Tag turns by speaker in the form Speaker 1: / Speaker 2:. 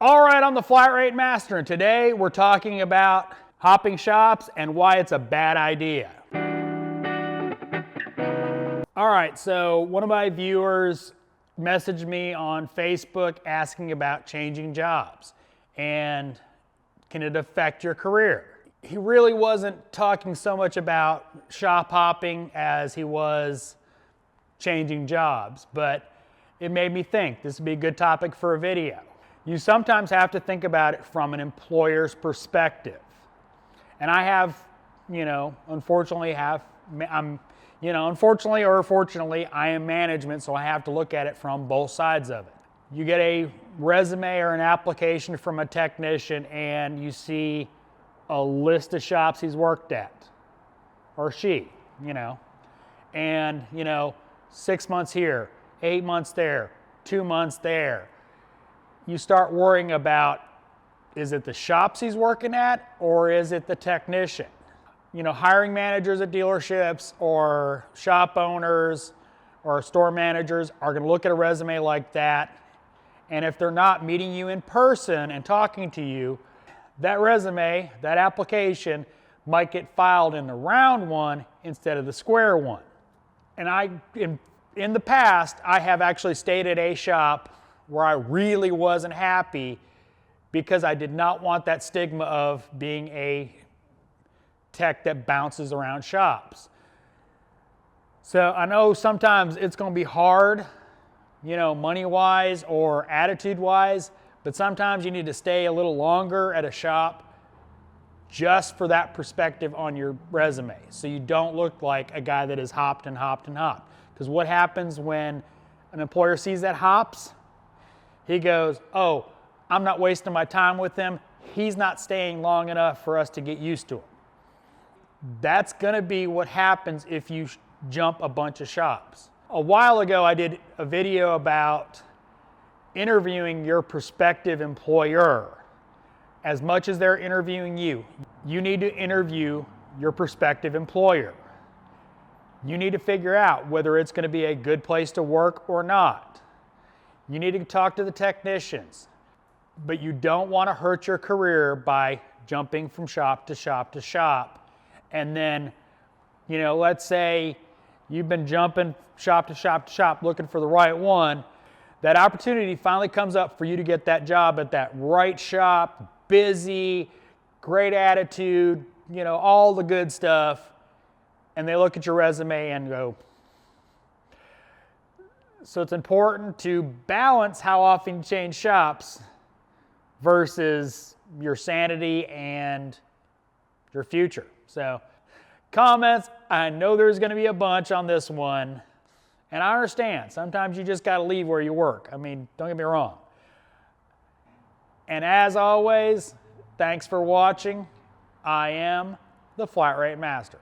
Speaker 1: All right, I'm the Flat Rate Master, and today we're talking about hopping shops and why it's a bad idea. All right, so one of my viewers messaged me on Facebook asking about changing jobs and can it affect your career? He really wasn't talking so much about shop hopping as he was changing jobs, but it made me think this would be a good topic for a video. You sometimes have to think about it from an employer's perspective. And I have, unfortunately or fortunately, I am management, so I have to look at it from both sides of it. You get a resume or an application from a technician and you see a list of shops he's worked at, or she, and 6 months here, 8 months there, 2 months there. You start worrying about, is it the shops he's working at or is it the technician? Hiring managers at dealerships or shop owners or store managers are going to look at a resume like that, and if they're not meeting you in person and talking to you, that resume, that application might get filed in the round one instead of the square one. And in the past, I have actually stayed at a shop where I really wasn't happy because I did not want that stigma of being a tech that bounces around shops. So I know sometimes it's going to be hard, money-wise or attitude-wise, but sometimes you need to stay a little longer at a shop just for that perspective on your resume, so you don't look like a guy that has hopped and hopped and hopped. Because what happens when an employer sees that hops? He goes, oh, I'm not wasting my time with him. He's not staying long enough for us to get used to him. That's going to be what happens if you jump a bunch of shops. A while ago, I did a video about interviewing your prospective employer. As much as they're interviewing you, you need to interview your prospective employer. You need to figure out whether it's going to be a good place to work or not. You need to talk to the technicians, but you don't want to hurt your career by jumping from shop to shop to shop. And then, let's say you've been jumping shop to shop to shop looking for the right one. That opportunity finally comes up for you to get that job at that right shop, busy, great attitude, all the good stuff. And they look at your resume and go. So it's important to balance how often you change shops versus your sanity and your future. So comments, I know there's going to be a bunch on this one. And I understand. Sometimes you just got to leave where you work. Don't get me wrong. And as always, thanks for watching. I am the Flat Rate Master.